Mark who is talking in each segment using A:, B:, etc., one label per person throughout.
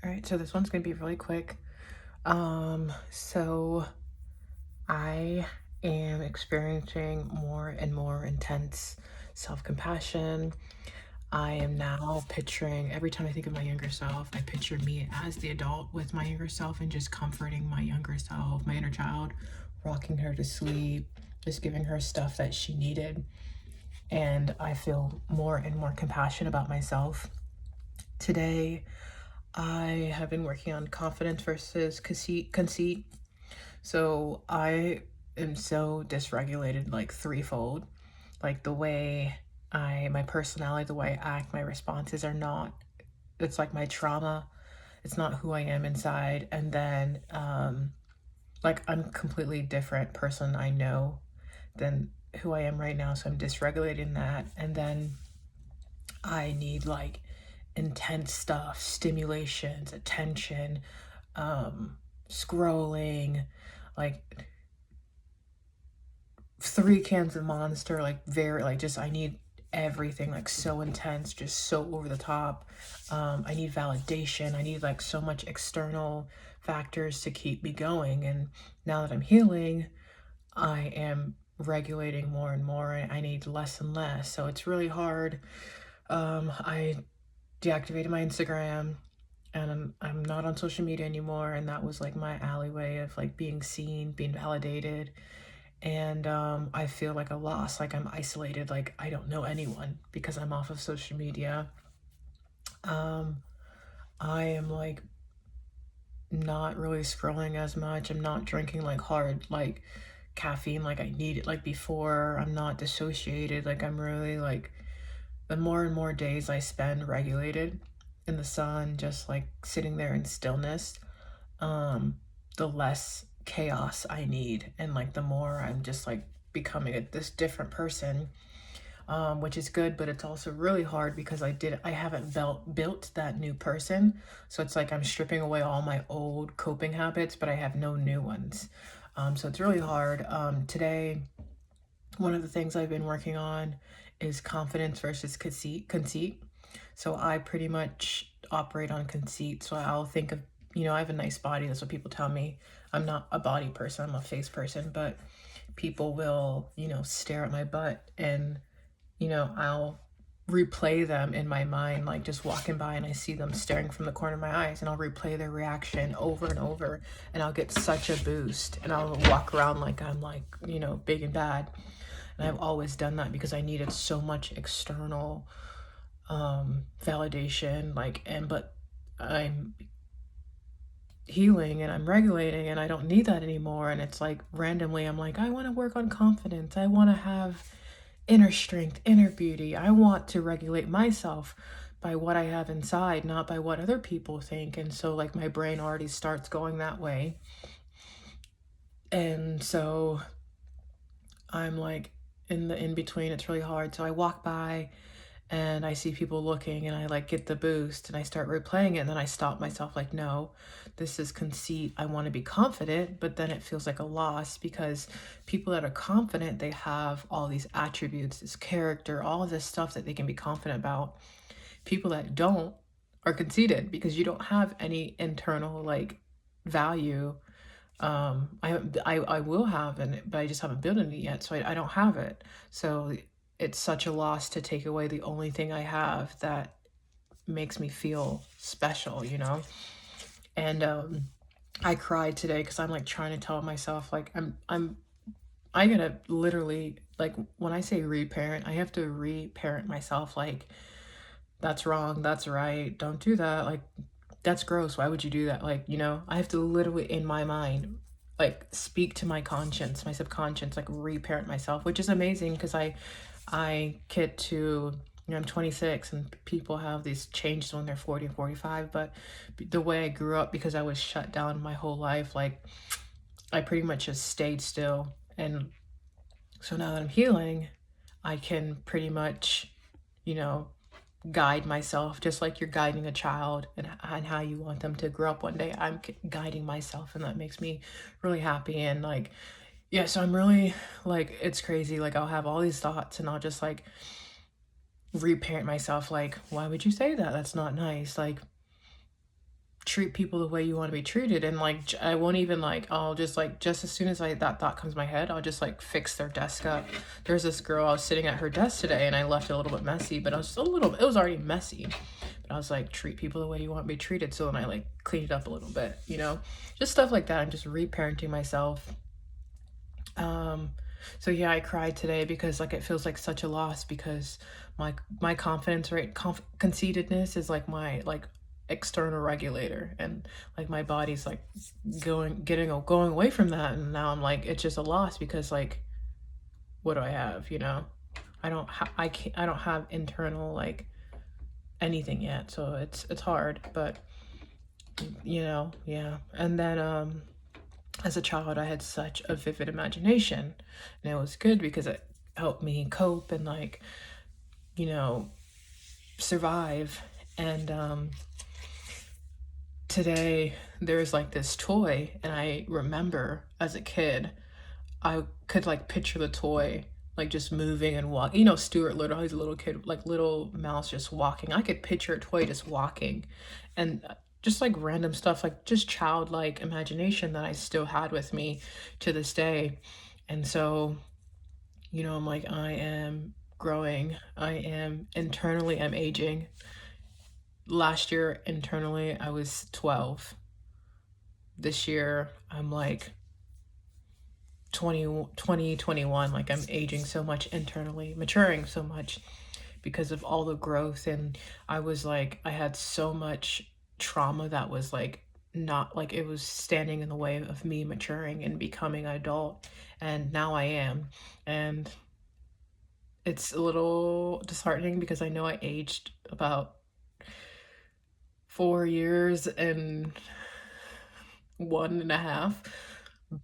A: All right, so this one's gonna be really quick. So I am experiencing more and more intense self-compassion. I am now picturing, every time I think of my younger self, I picture me as the adult with my younger self and just comforting my younger self, my inner child, rocking her to sleep, just giving her stuff that she needed. And I feel more and more compassion about myself. Today, I have been working on confidence versus conceit. So I am so dysregulated, like threefold. Like the way my personality, the way I act, my responses are not, it's like my trauma. It's not who I am inside. And then, like I'm a completely different person I know than who I am right now. So I'm dysregulating that. And then I need like intense stuff, stimulations, attention, scrolling, like 3 cans of Monster, like very, like just I need everything like so intense, just so over the top. I need validation. I need like so much external factors to keep me going. And now that I'm healing, I am regulating more and more. And I need less and less. So it's really hard. I deactivated my Instagram and I'm not on social media anymore, and that was like my alleyway of like being seen, being validated. And I feel like a loss, like I'm isolated, like I don't know anyone because I'm off of social media. um I am like not really scrolling as much. I'm not drinking like hard like caffeine like I need it like before. I'm not dissociated, like I'm really like, the more and more days I spend regulated in the sun, just like sitting there in stillness, the less chaos I need. And like the more I'm just like becoming this different person, which is good, but it's also really hard because I haven't built that new person. So it's like I'm stripping away all my old coping habits, but I have no new ones. So it's really hard. Today, one of the things I've been working on is confidence versus conceit. So I pretty much operate on conceit. So I'll think of, I have a nice body. That's what people tell me. I'm not a body person, I'm a face person, but people will, stare at my butt and, I'll replay them in my mind, like just walking by and I see them staring from the corner of my eyes, and I'll replay their reaction over and over, and I'll get such a boost, and I'll walk around like I'm like, big and bad. And I've always done that because I needed so much external validation, like, but I'm healing and I'm regulating and I don't need that anymore. And it's like randomly I'm like, I want to work on confidence, I want to have inner strength, inner beauty, I want to regulate myself by what I have inside, not by what other people think. And so like my brain already starts going that way. And so I'm like in the in between. It's really hard. So I walk by and I see people looking and I like get the boost and I start replaying it, and then I stop myself like, no, this is conceit. I want to be confident, but then it feels like a loss because people that are confident, they have all these attributes, this character, all of this stuff that they can be confident about. People that don't are conceited because you don't have any internal like value. I will have it, but I just haven't built it yet, so I don't have it. So it's such a loss to take away the only thing I have that makes me feel special, And I cried today because I'm like trying to tell myself like I gotta literally, like when I say reparent, I have to reparent myself like, that's wrong, that's right, don't do that, like that's gross, why would you do that, like, I have to literally in my mind like speak to my conscience, my subconscious, like reparent myself, which is amazing because I get to, I'm 26 and people have these changes when they're 40 and 45, but the way I grew up, because I was shut down my whole life, like I pretty much just stayed still. And so now that I'm healing, I can pretty much, you know, guide myself just like you're guiding a child, and how you want them to grow up one day. I'm guiding myself, and that makes me really happy. And like, yeah, so I'm really like, it's crazy. Like I'll have all these thoughts and I'll just like reparent myself like, why would you say that? That's not nice. Like treat people the way you want to be treated. And like I won't even like, I'll just like, just as soon as that thought comes to my head, I'll just like fix their desk up. There's this girl, I was sitting at her desk today and I left it a little bit messy, but it was already messy, but I was like, treat people the way you want to be treated. So then I like cleaned it up a little bit, you know, just stuff like that. I'm just reparenting myself. So yeah, I cried today because like it feels like such a loss, because my confidence rate, conceitedness is like my like external regulator, and like my body's like going away from that, and now I'm like, it's just a loss because like, what do I have, you know? I don't have internal like anything yet, so it's hard, but you know, yeah. And then as a child, I had such a vivid imagination, and it was good because it helped me cope and like, you know, survive. And today there's like this toy, and I remember as a kid, I could like picture the toy like just moving and walking. You know, Stuart Little, he's a little kid, like little mouse just walking. I could picture a toy just walking, and just like random stuff, like just childlike imagination that I still had with me to this day. And so, you know, I'm like, I am growing. I'm aging. Last year, internally, I was 12. This year, I'm like 21. Like I'm aging so much internally, maturing so much because of all the growth. And I was like, I had so much trauma that was like, not like, it was standing in the way of me maturing and becoming an adult. And now I am. And it's a little disheartening because I know I aged about 4 years and 1.5,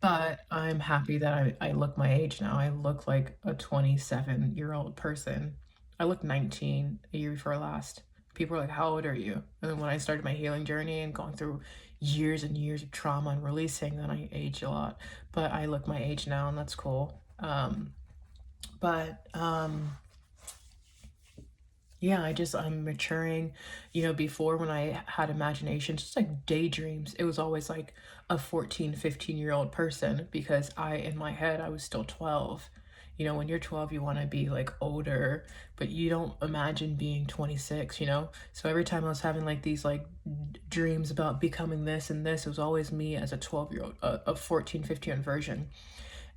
A: but I'm happy that I look my age now. I look like a 27-year-old person. I look 19 a year before last. People are like, how old are you? And then when I started my healing journey and going through years and years of trauma and releasing, then I aged a lot. But I look my age now, and that's cool. Yeah, I'm maturing. You know, before when I had imaginations, just like daydreams, it was always like a 14, 15-year-old person, because in my head, I was still 12. You know, when you're 12, you want to be like older, but you don't imagine being 26, you know? So every time I was having like these like dreams about becoming this and this, it was always me as a 12-year-old, a 14, 15 version.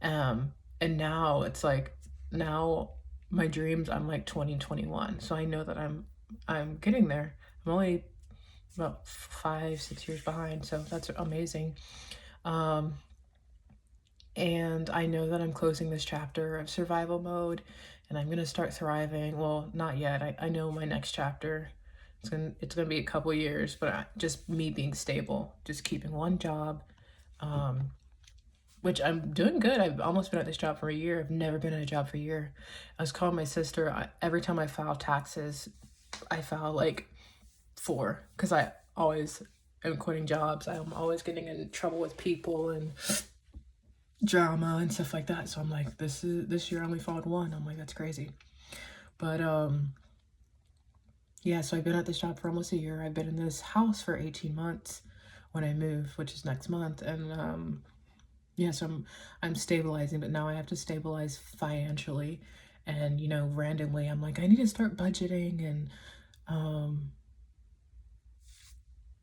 A: And now it's like, now my dreams, I'm like 20, 21. So I know that I'm getting there. I'm only about 5, 6 years behind, so that's amazing. And I know that I'm closing this chapter of survival mode, and I'm gonna start thriving. Well, not yet. I know my next chapter, it's gonna be a couple years, but just me being stable, just keeping one job, which I'm doing good. I've almost been at this job for a year. I've never been at a job for a year. I was calling my sister. Every time I file taxes, I file like 4, because I always am quitting jobs. I'm always getting in trouble with people and drama and stuff like that. So I'm like, this year I only filed 1. I'm like, that's crazy. But yeah, so I've been at this job for almost a year. I've been in this house for 18 months when I move, which is next month. And yeah, so I'm stabilizing, but now I have to stabilize financially. And, you know, randomly I'm like, I need to start budgeting, and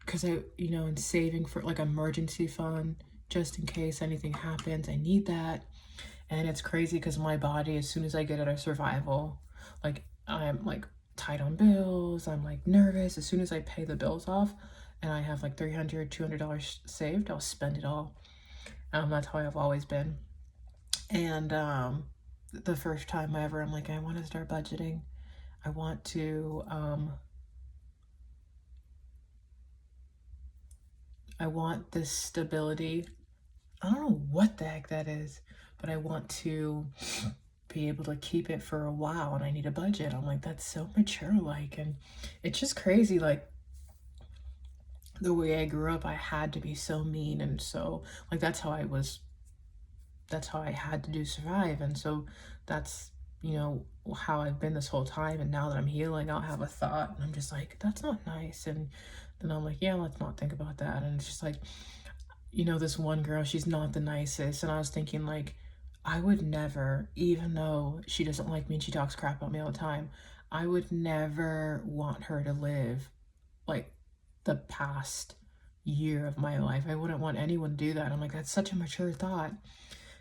A: because you know, and saving for like emergency fund, just in case anything happens. I need that. And it's crazy because my body, as soon as I get out of survival, like I'm like tight on bills, I'm like nervous. As soon as I pay the bills off and I have like $300, $200 saved, I'll spend it all. That's how I've always been. And the first time ever, I'm like, I want to start budgeting. I want to I want this stability. I don't know what the heck that is, but I want to be able to keep it for a while, and I need a budget. I'm like, that's so mature like, and it's just crazy, like the way I grew up, I had to be so mean, and so like that's how I had to survive. And so that's you know, how I've been this whole time. And now that I'm healing, I'll have a thought and I'm just like, that's not nice. And then I'm like, yeah, let's not think about that. And it's just like, you know, this one girl, she's not the nicest. And I was thinking, like, I would never, even though she doesn't like me and she talks crap about me all the time, I would never want her to live like the past year of my life. I wouldn't want anyone to do that. I'm like, that's such a mature thought.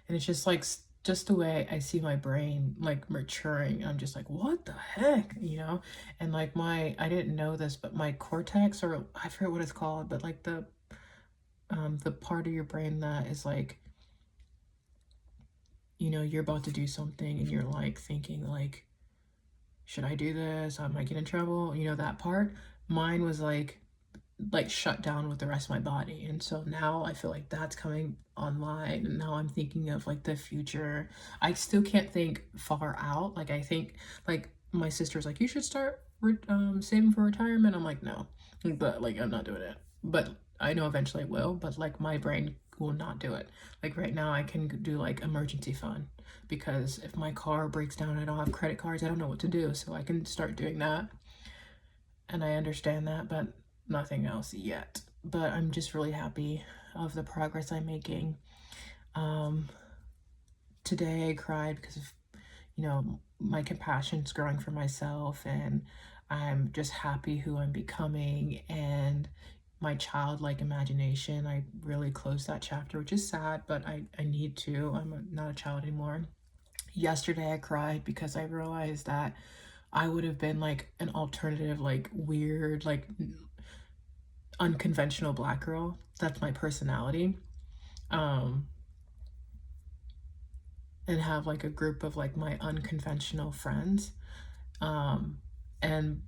A: And it's just like, just the way I see my brain like maturing. I'm just like, what the heck, you know? And like I didn't know this, but my cortex, or I forget what it's called, but like the part of your brain that is like, you know, you're about to do something and you're like thinking like, should I do this? I might get in trouble. You know, that part. Mine was like shut down with the rest of my body. And so now I feel like that's coming online. And now I'm thinking of like the future. I still can't think far out. Like I think like my sister's like, you should start saving for retirement. I'm like, no, but like I'm not doing it. But I know eventually I will, but like my brain will not do it. Like right now I can do like emergency fund, because if my car breaks down, I don't have credit cards, I don't know what to do. So I can start doing that. And I understand that, but nothing else yet. But I'm just really happy of the progress I'm making. Um, Today I cried because of, you know, my compassion's growing for myself, and I'm just happy who I'm becoming, and my childlike imagination. I really closed that chapter, which is sad, but I need to. Not a child anymore. Yesterday I cried because I realized that I would have been like an alternative, like weird, like unconventional black girl. That's my personality. Um, and have like a group of like my unconventional friends. And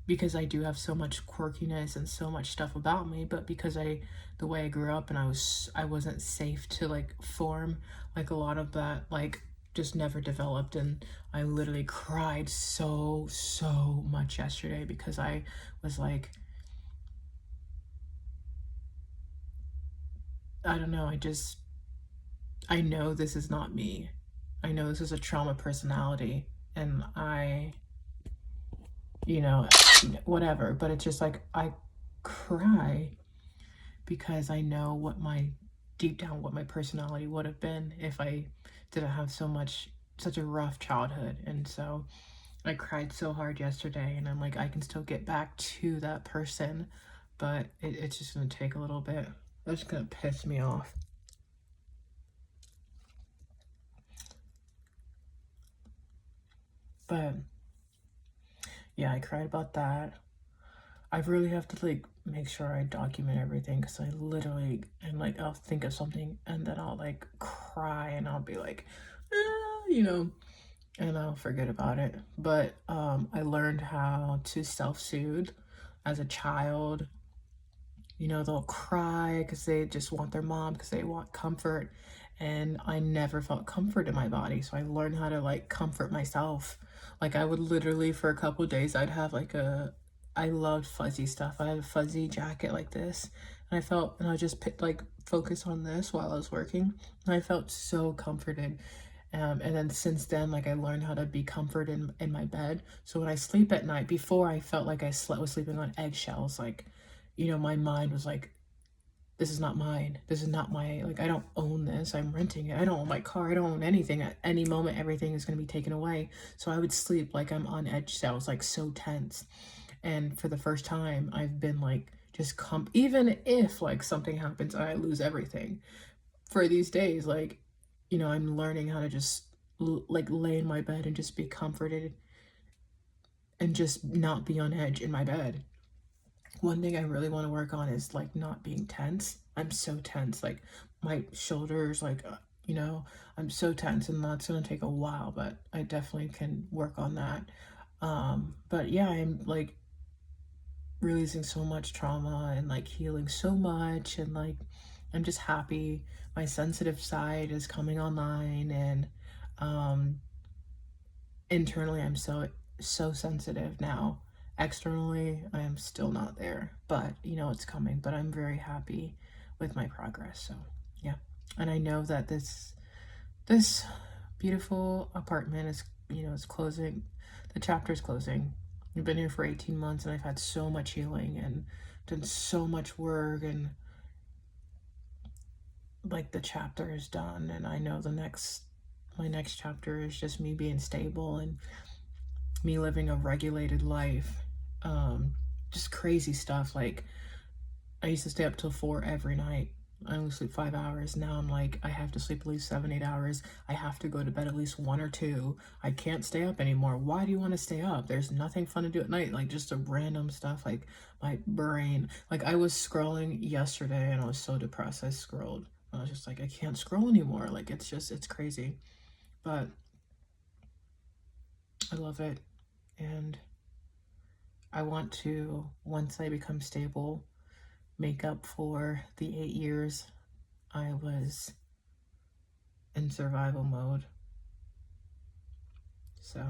A: because I do have so much quirkiness and so much stuff about me, but because the way I grew up and I wasn't safe to like form like a lot of that, like just never developed. And I literally cried so much yesterday because I was like, I don't know, I know this is not me. I know this is a trauma personality, and you know, whatever. But it's just like I cry because I know deep down, what my personality would have been if I didn't have such a rough childhood. And so I cried so hard yesterday, and I'm like, I can still get back to that person, but it's just gonna take a little bit. It's gonna piss me off. But yeah, I cried about that. I really have to like make sure I document everything, because I literally, and like I'll think of something and then I'll like cry and I'll be like, you know, and I'll forget about it. But I learned how to self-soothe as a child. You know, they'll cry because they just want their mom, because they want comfort. And I never felt comfort in my body. So I learned how to like comfort myself. Like I would literally, for a couple of days, I loved fuzzy stuff. I had a fuzzy jacket like this. And I just like focus on this while I was working. And I felt so comforted. And then since then, like I learned how to be comforted in my bed. So when I sleep at night, before I felt like was sleeping on eggshells, like, you know, my mind was like, this is not mine. This is not my, like, I don't own this. I'm renting it. I don't own my car. I don't own anything. At any moment, everything is going to be taken away. So I would sleep like I'm on eggshells, like so tense. And for the first time, I've been like, even if like something happens, I lose everything. For these days, like, you know, I'm learning how to just like lay in my bed and just be comforted and just not be on edge in my bed. One thing I really want to work on is like not being tense. I'm so tense, like my shoulders, like, you know, I'm so tense, and that's going to take a while, but I definitely can work on that. But yeah, I'm like releasing so much trauma and like healing so much, and like I'm just happy my sensitive side is coming online. And um internally I'm so sensitive now. Externally I am still not there, but you know it's coming. But I'm very happy with my progress. So yeah, and I know that this beautiful apartment is you know, it's closing. The chapter's closing. I've been here for 18 months and I've had so much healing and done so much work, and like the chapter is done, and I know my next chapter is just me being stable and me living a regulated life. Just crazy stuff. Like, I used to stay up till 4 every night. I only sleep 5 hours. Now I'm like, I have to sleep at least 7, 8 hours. I have to go to bed at least 1 or 2. I can't stay up anymore. Why do you want to stay up? There's nothing fun to do at night. Like, just a random stuff. Like, my brain. Like, I was scrolling yesterday and I was so depressed. I scrolled. I was just like, I can't scroll anymore. Like, it's crazy. But I love it. And I want to, once I become stable, make up for the 8 years I was in survival mode. So